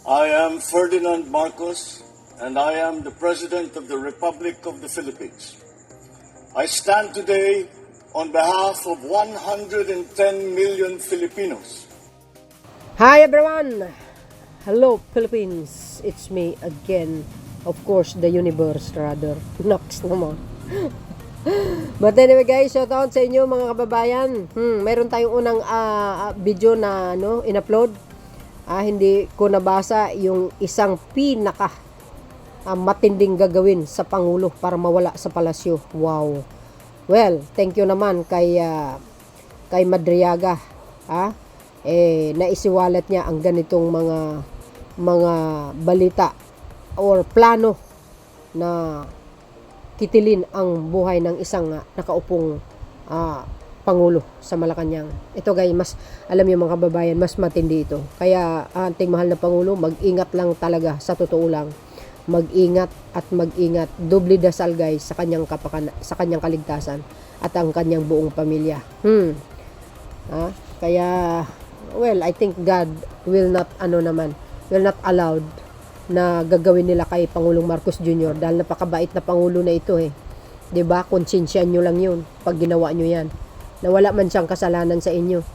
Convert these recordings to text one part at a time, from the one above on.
I am Ferdinand Marcos, and I am the President of the Republic of the Philippines. I stand today on behalf of 110 million Filipinos. Hi everyone! Hello Philippines! It's me again. Of course, the universe rather. Next naman. But anyway guys, shout out sa inyo mga kababayan. Mayroon tayong unang video na in-upload. Hindi ko nabasa yung isang pinaka matinding gagawin sa Pangulo para mawala sa palasyo. Wow. Well, thank you naman kay Madriaga. Naisiwalat niya ang ganitong mga balita or plano na kitilin ang buhay ng isang nakaupong Pangulo sa Malacanang. Ito guys, mas alam niyo mga kababayan, mas matindi ito. Kaya ating mahal na Pangulo, mag-ingat lang talaga, sa totoo lang. Mag-ingat at mag-ingat. Doble dasal guys sa kanyang kaligtasan at ang kanyang buong pamilya. Kaya well, I think God will not allowed na gagawin nila kay Pangulong Marcos Jr. dahil napakabait na Pangulo na ito 'Di ba? Konsensya nyo lang 'yun pag ginawa nyo 'yan. Na wala man siyang kasalanan sa inyo.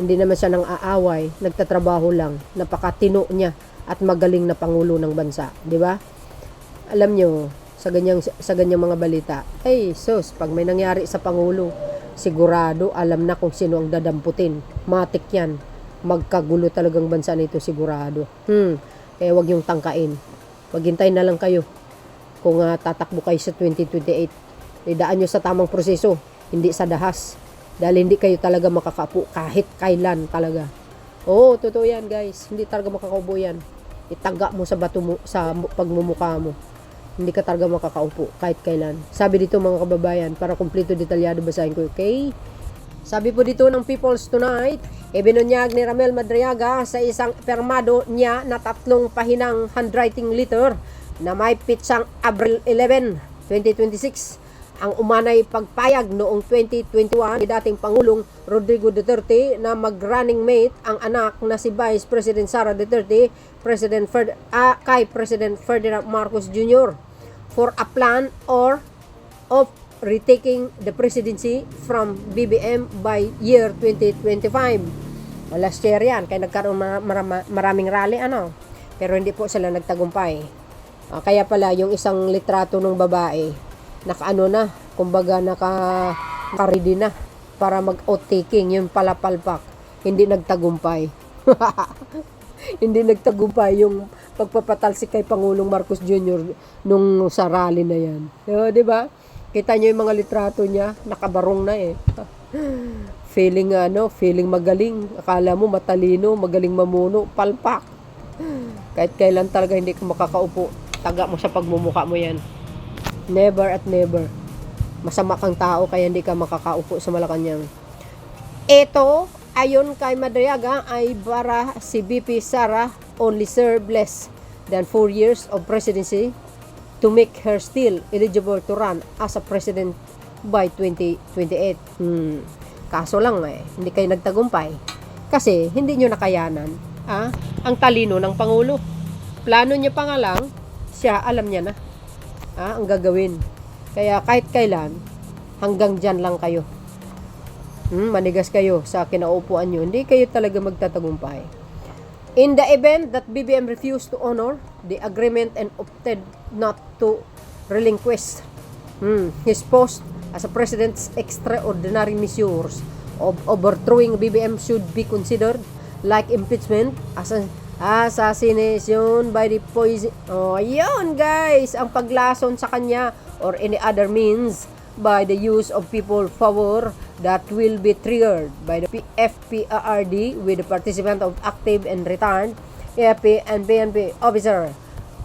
Hindi naman siya nang aaway, nagtatrabaho lang. Napakatino niya at magaling na Pangulo ng bansa, 'di ba? Alam nyo, sa ganyang mga balita, sus, pag may nangyari sa Pangulo, sigurado alam na kung sino ang dadamputin. Matik yan. Magkagulo talagang bansa nito, sigurado. Kaya wag yung tangkain. Maghintay na lang kayo. Kung tatakbo kayo sa 2028, idaan nyo sa tamang proseso, hindi sa dahas. Dahil hindi kayo talaga makakaupo kahit kailan talaga. Oo, totoo yan guys. Hindi talaga makakaupo yan. Itaga mo sa bato mo, sa pagmumukha mo. Hindi ka talaga makakaupo kahit kailan. Sabi dito mga kababayan, para kumpleto detalyado basahin ko, okay? Sabi po dito ng People's Tonight, ibinunyag ni Ramel Madriaga sa isang permado niya na 3 pahinang handwriting letter na may pitsang Abril 11, 2026. Ang umanay pagpayag noong 2021 ni dating Pangulong Rodrigo Duterte na mag-running mate ang anak na si Vice President Sara Duterte kay President Ferdinand Marcos Jr. for a plan of retaking the presidency from BBM by year 2025. Last year yan, kaya nagkaroon maraming rally pero hindi po sila nagtagumpay. Kaya pala yung isang litrato ng babae kumbaga naka-ready na para mag-outtaking, yung palapalpak, hindi nagtagumpay. Hindi nagtagumpay yung pagpapatalsik kay Pangulong Marcos Jr. nung sa rally na yan. Di ba? Kita nyo yung mga litrato niya, nakabarong na feeling magaling. Akala mo matalino, magaling mamuno, palpak. Kahit kailan talaga hindi ka makakaupo, taga mo sa pagmumukha mo yan. Never at never. Masama kang tao kaya hindi ka makakaupo sa Malacanang. Ito, ayon kay Madriaga, ay para si VP Sara only served less than 4 years of presidency to make her still eligible to run as a president by 2028. Kaso lang hindi kayo nagtagumpay. Kasi hindi nyo nakayanan ang talino ng Pangulo. Plano niya pa nga lang, siya alam niya na ang gagawin. Kaya kahit kailan, hanggang dyan lang kayo. Manigas kayo sa kinaupuan nyo. Hindi kayo talaga magtatagumpay. In the event that BBM refused to honor the agreement and opted not to relinquish his post as a president's extraordinary measures of overthrowing BBM should be considered like impeachment, assassination by the poison. Yun guys, ang paglason sa kanya or any other means by the use of people power that will be triggered by the FPARD with the participant of active and retired AFP and PNP officer.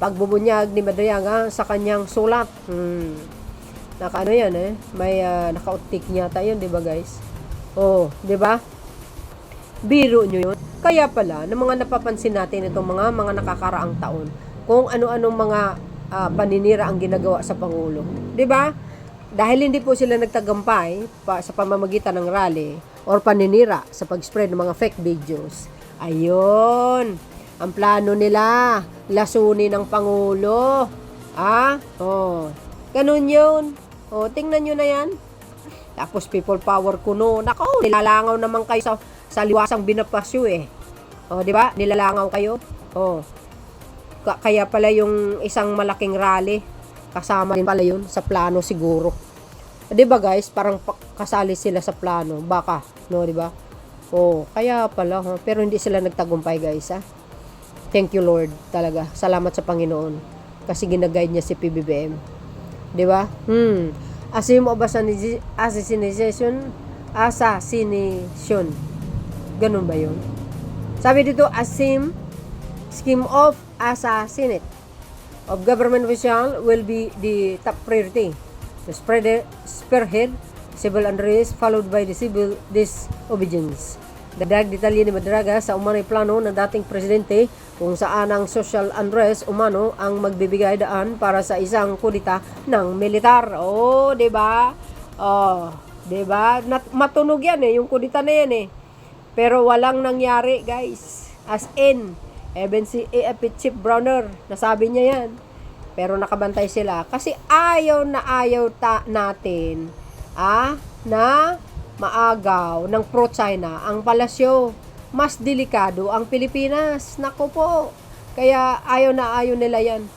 Pagbubunyag ni Madriaga sa kanyang sulat. Yan may naka-outtake yata yun, di ba guys? Di ba? Biro nyo yun. Kaya pala, ng mga napapansin natin itong mga nakakaraang taon, kung ano-anong mga paninira ang ginagawa sa Pangulo. 'Di ba? Dahil hindi po sila nagtagumpay sa pamamagitan ng rally or paninira sa pag-spread ng mga fake videos. Ayun. Ang plano nila, lasunin ng Pangulo. Ganun yun. Tingnan nyo na yan. Tapos people power kuno. Nako, nilalangaw naman kayo sa liwasang binapasyo eh. Di ba? Nilalangaw kayo. Kaya pala yung isang malaking rally, kasama din pala yun sa plano siguro. Di ba guys? Parang kasali sila sa plano. Baka, no, di ba? Kaya pala. Pero hindi sila nagtagumpay guys, ha? Thank you Lord talaga. Salamat sa Panginoon. Kasi ginaguide niya si PBBM. Di ba? Assume of assassination. Ganun ba yun? Sabi dito, scheme of assassinate of government official will be the top priority. The spearhead civil unrest followed by the civil disobedience. Dagdag detalye ni Madraga sa umano'y plano ng dating presidente kung saan ang social unrest umano ang magbibigay daan para sa isang kudita ng militar. Di ba? Di ba? Matunog yan yung kudita na yan Pero walang nangyari, guys. As in, even si AFP Chief Browner, nasabi niya yan. Pero nakabantay sila. Kasi ayaw natin, na maagaw ng pro-China ang palasyo. Mas delikado ang Pilipinas. Naku po. Kaya ayaw nila yan.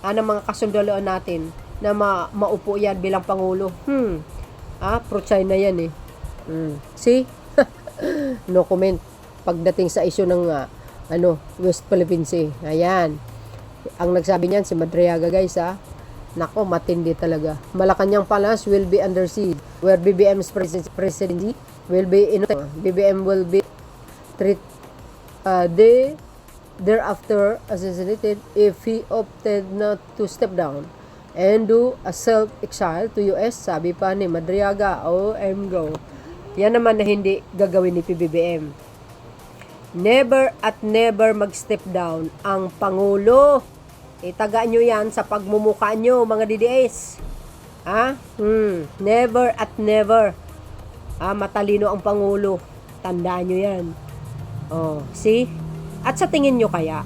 Ng mga kasundaloan natin na maupo yan bilang Pangulo. Pro-China yan See? No comment pagdating sa issue ng West Philippine Sea. Ayan. Ang nagsabi niyan si Madriaga guys Nako, matindi talaga. Malacanang Palace will be under siege where BBM's presidency will be BBM will be thereafter assassinated if he opted not to step down and do a self-exile to US, sabi pa ni Madriaga. Go. Yan naman na hindi gagawin ni PBBM. Never at never mag-step down ang Pangulo. Itaga nyo yan sa pagmumukha nyo, mga DDS. Never at never. Matalino ang Pangulo. Tandaan nyo yan. See? At sa tingin nyo kaya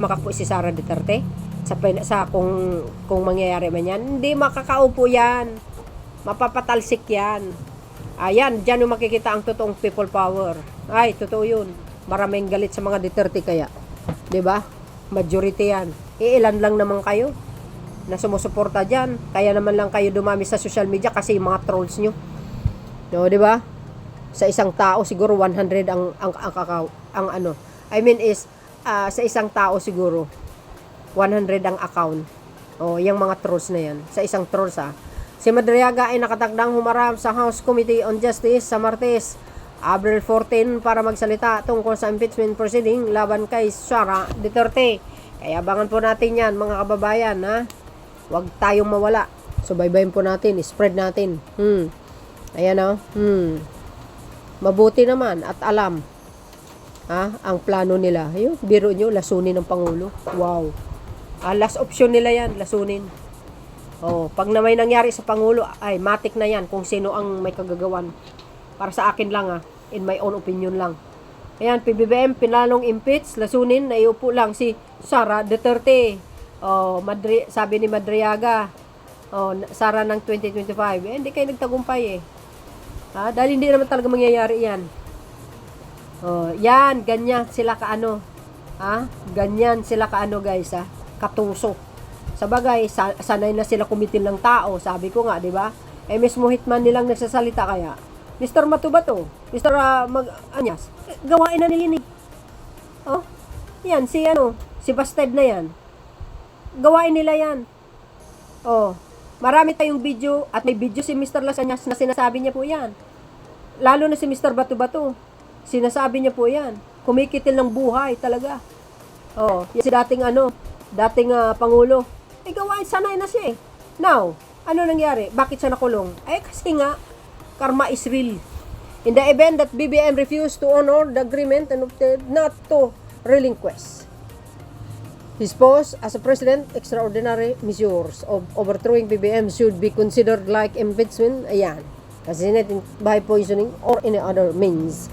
makapo si Sara Duterte? Kung mangyayari man yan, hindi makakaupo yan. Mapapatalsik yan. Ayan, dyan yung makikita ang totoong people power. Ay, totoo yun. Maraming galit sa mga Duterte kaya. 'Di ba? Majority yan. Ilan lang naman kayo na sumusuporta dyan. Kaya naman lang kayo dumami sa social media kasi yung mga trolls nyo. No, 'di ba? Sa isang tao siguro 100 ang sa isang tao siguro 100 ang account. Yung mga trolls na yan. Sa isang trolls Si Madriaga ay nakatakdang humarap sa House Committee on Justice sa Martes, April 14 para magsalita tungkol sa impeachment proceeding laban kay Sara Duterte. Kaya abangan po natin yan mga kababayan Huwag tayong mawala. Subaybayin po natin, spread natin. Ayan Mabuti naman at alam ang plano nila. Ayun, biro nyo, lasunin ng Pangulo. Wow. Last option nila yan, lasunin. Pag na may nangyari sa Pangulo, ay matik na yan kung sino ang may kagagawan. Para sa akin lang in my own opinion lang. Ayan, PBBM, pinalong impeach, lasunin, naiupo lang si Sara Duterte. Sabi ni Madriaga, Sara ng 2025. Hindi kayo nagtagumpay dahil hindi naman talaga mangyayari yan. Yan, ganyan sila ganyan sila guys, katuso. Sabagay, sanay na sila kumitil ng tao, sabi ko nga, di ba? Mismo hitman nilang nagsasalita kaya. Mr. Matubato, Mr. Anyas, gawain na nilinig. Yan, si Basted na yan. Gawain nila yan. Marami tayong video, at may video si Mr. Lasanyas na sinasabi niya po yan. Lalo na si Mr. Batubato, sinasabi niya po yan. Kumikitil ng buhay talaga. Yan si dating Pangulo. Gawain, sanay na siya Now, ano nangyari? Bakit siya nakulong? Kasi nga, karma is real. In the event that BBM refused to honor the agreement and opted not to relinquish his post as a president, extraordinary measures of overthrowing BBM should be considered like impeachment. Ayan. Assassinating by poisoning or any other means.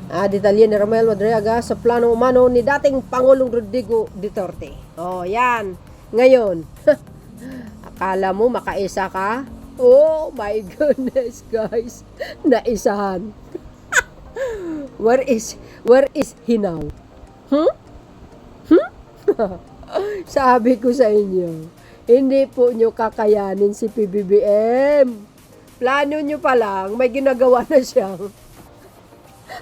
Detalye ni Romel Madriaga sa plano umano ni dating Pangulong Rodrigo Duterte. Oh, yan. Ngayon, akala mo makaisa ka? Oh my goodness, guys. Naisahan. Where is he now? Sabi ko sa inyo, hindi po nyo kakayanin si PBBM. Plano nyo pa lang, may ginagawa na siyang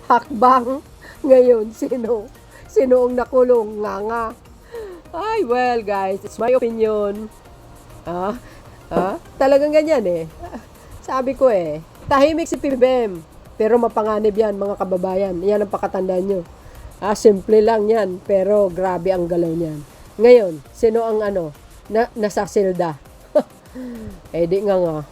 hakbang. Ngayon, sino ang nakulong? Nga. Ay, well guys, it's my opinion. Talagang ganyan eh. Sabi ko eh, tahimik si PBBM, pero mapanganib yan mga kababayan. Yan ang pakatandaan nyo. Simple lang yan, pero grabe ang galaw niyan. Ngayon, sino ang nasa silda? Di nga.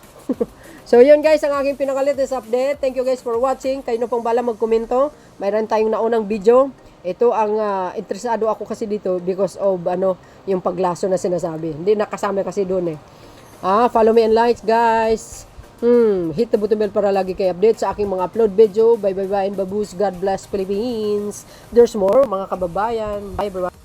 So yun guys, ang aking pinakalatest update. Thank you guys for watching. Kayo na pong bala magkomento. Mayroon tayong naunang video. Ito ang interesado ako kasi dito because of yung paglaso na sinasabi. Hindi nakasama kasi doon eh. Follow me and like guys. Hit the button bell para lagi kayo update sa aking mga upload video. Bye and babush. God bless Philippines. There's more mga kababayan. Bye everyone.